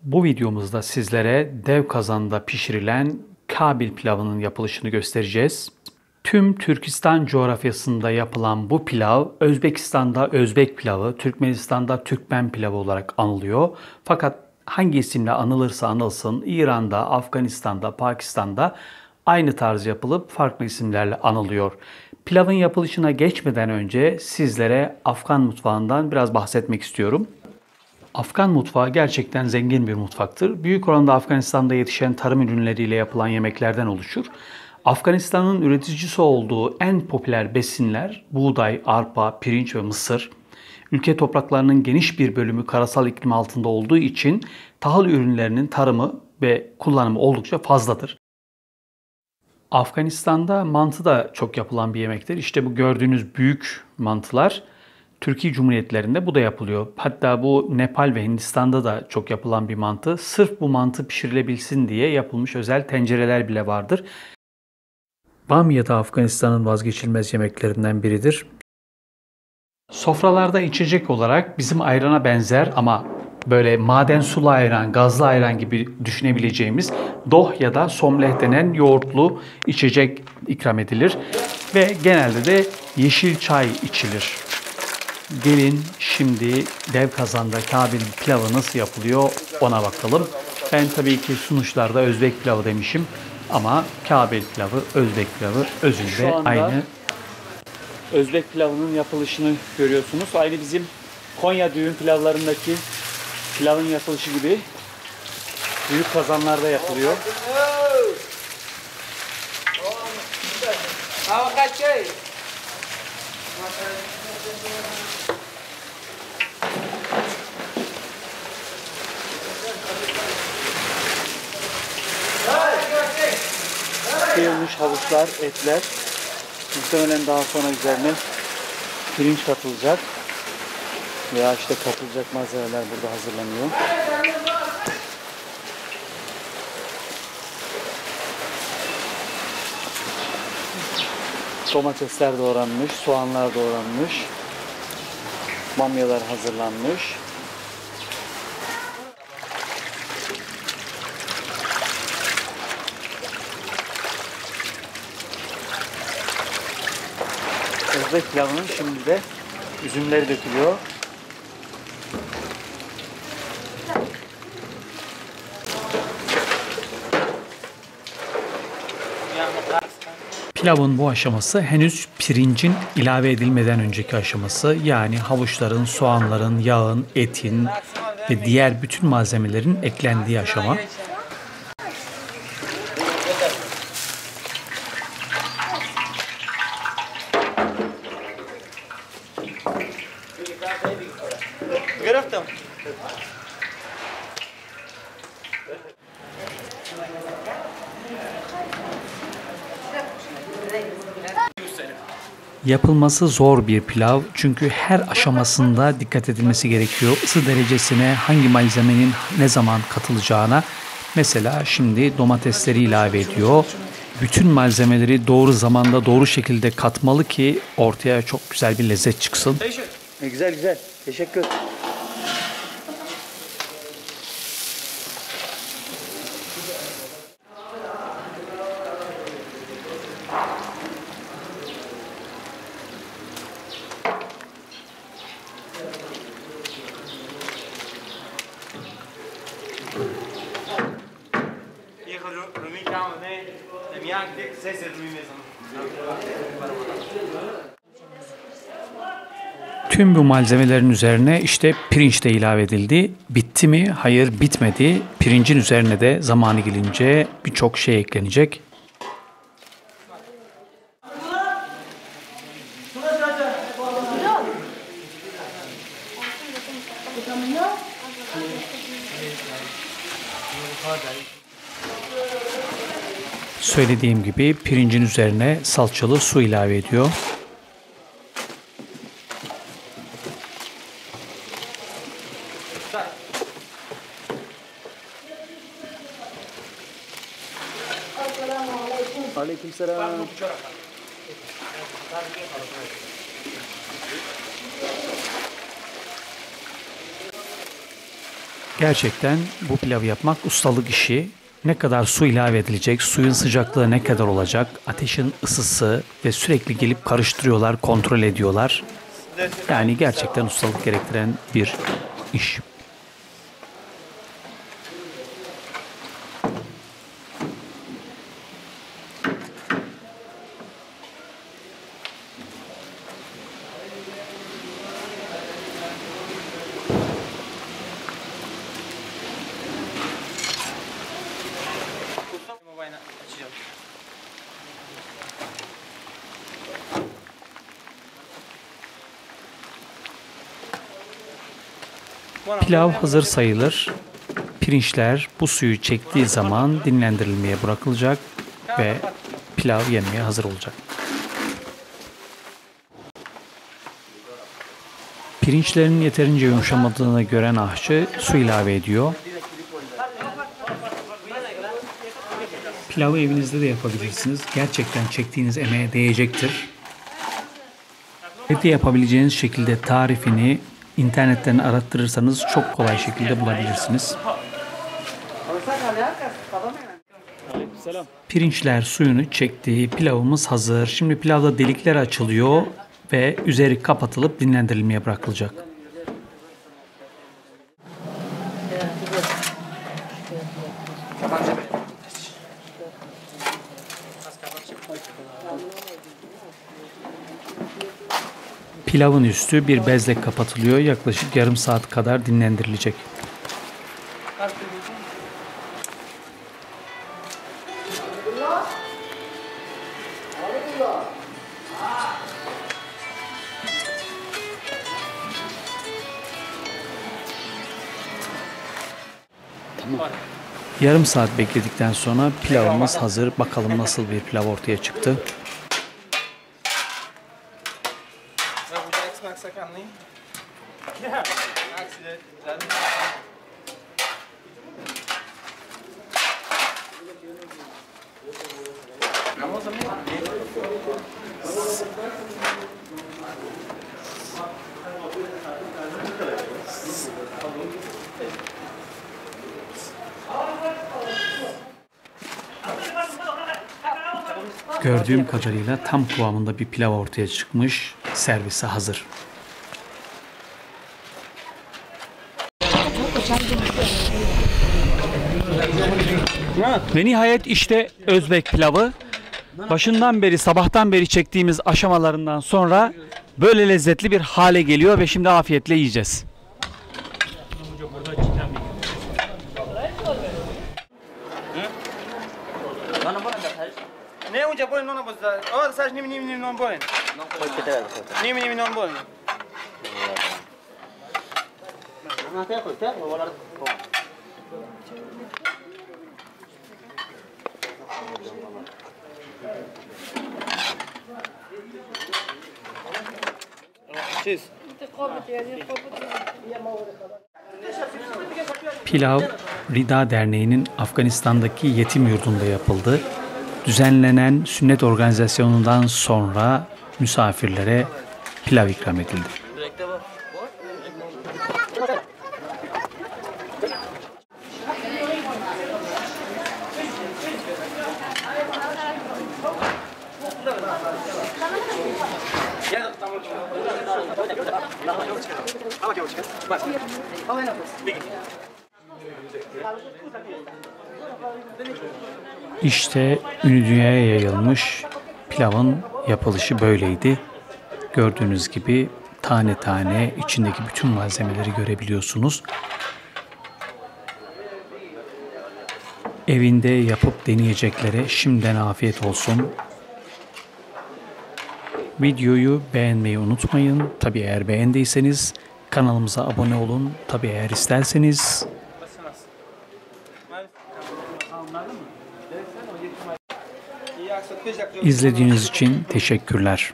Bu videomuzda sizlere dev kazanda pişirilen Kabil pilavının yapılışını göstereceğiz. Tüm Türkistan coğrafyasında yapılan bu pilav, Özbekistan'da Özbek pilavı, Türkmenistan'da Türkmen pilavı olarak anılıyor. Fakat hangi isimle anılırsa anılsın, İran'da, Afganistan'da, Pakistan'da aynı tarz yapılıp farklı isimlerle anılıyor. Pilavın yapılışına geçmeden önce sizlere Afgan mutfağından biraz bahsetmek istiyorum. Afgan mutfağı gerçekten zengin bir mutfaktır. Büyük oranda Afganistan'da yetişen tarım ürünleriyle yapılan yemeklerden oluşur. Afganistan'ın üreticisi olduğu en popüler besinler buğday, arpa, pirinç ve mısır. Ülke topraklarının geniş bir bölümü karasal iklim altında olduğu için tahıl ürünlerinin tarımı ve kullanımı oldukça fazladır. Afganistan'da mantı da çok yapılan bir yemektir. İşte bu gördüğünüz büyük mantılar Türkiye Cumhuriyetlerinde bu da yapılıyor. Hatta bu Nepal ve Hindistan'da da çok yapılan bir mantı. Sırf bu mantı pişirilebilsin diye yapılmış özel tencereler bile vardır. Bamya da Afganistan'ın vazgeçilmez yemeklerinden biridir. Sofralarda içecek olarak bizim ayrana benzer ama böyle maden sulu ayran, gazlı ayran gibi düşünebileceğimiz doh ya da somleh denen yoğurtlu içecek ikram edilir. Ve genelde de yeşil çay içilir. Gelin şimdi dev kazanda Kabil pilavı nasıl yapılıyor ona bakalım. Ben tabii ki sunuşlarda Özbek pilavı demişim ama Kabil pilavı, Özbek pilavı özünde aynı. Özbek pilavının yapılışını görüyorsunuz. Aynı bizim Konya düğün pilavlarındaki pilavın yapılışı gibi büyük kazanlarda yapılıyor. Kıyılmış havuçlar, etler. Muhtemelen daha sonra üzerine pirinç katılacak. Veya işte katılacak malzemeler burada hazırlanıyor. Domatesler doğranmış, soğanlar doğranmış. Bamyalar hazırlanmış. Özbek pilavının şimdi de üzümleri dökülüyor. Pilavın bu aşaması henüz pirincin ilave edilmeden önceki aşaması. Yani havuçların, soğanların, yağın, etin ve diğer bütün malzemelerin eklendiği aşama. Yapılması zor bir pilav çünkü her aşamasında dikkat edilmesi gerekiyor. Isı derecesine, hangi malzemenin ne zaman katılacağına. Mesela şimdi domatesleri ilave ediyor. Bütün malzemeleri doğru zamanda, doğru şekilde katmalı ki ortaya çok güzel bir lezzet çıksın. Güzel güzel. Teşekkür. Tüm bu malzemelerin üzerine işte pirinç de ilave edildi. Bitti mi? Hayır, bitmedi. Pirincin üzerine de zamanı gelince birçok şey eklenecek. Söylediğim gibi pirincin üzerine salçalı su ilave ediyor. Aleykümselam. Gerçekten bu pilavı yapmak ustalık işi. Ne kadar su ilave edilecek, suyun sıcaklığı ne kadar olacak, ateşin ısısı ve sürekli gelip karıştırıyorlar, kontrol ediyorlar. Yani gerçekten ustalık gerektiren bir iş. Pilav hazır sayılır. Pirinçler bu suyu çektiği zaman dinlendirilmeye bırakılacak ve pilav yenmeye hazır olacak. Pirinçlerin yeterince yumuşamadığını gören aşçı su ilave ediyor. Pilavı evinizde de yapabilirsiniz. Gerçekten çektiğiniz emeğe değecektir. Evde yapabileceğiniz şekilde tarifini internetten arattırırsanız çok kolay şekilde bulabilirsiniz. Pirinçler suyunu çekti. Pilavımız hazır. Şimdi pilavda delikler açılıyor ve üzeri kapatılıp dinlendirilmeye bırakılacak. Pilavın üstü bir bezle kapatılıyor. Yaklaşık yarım saat kadar dinlendirilecek. Yarım saat bekledikten sonra pilavımız hazır. Bakalım nasıl bir pilav ortaya çıktı. Gördüğüm kadarıyla tam kıvamında bir pilav ortaya çıkmış. Servise hazır. Ve nihayet işte Özbek pilavı. Başından beri, sabahtan beri çektiğimiz aşamalarından sonra böyle lezzetli bir hale geliyor ve şimdi afiyetle yiyeceğiz. Ne اونجا برین نان باز آه سرش نیم نان برین نیم نان برین چیز Pilav, Rida Derneği'nin Afganistan'daki yetim yurdunda yapıldı. Düzenlenen sünnet organizasyonundan sonra misafirlere pilav ikram edildi. İşte ünlü dünyaya yayılmış pilavın yapılışı böyleydi. Gördüğünüz gibi tane tane içindeki bütün malzemeleri görebiliyorsunuz. Evinde yapıp deneyeceklere şimdiden afiyet olsun. Videoyu beğenmeyi unutmayın. Tabii eğer beğendiyseniz kanalımıza abone olun. Tabii eğer isterseniz. İzlediğiniz için teşekkürler.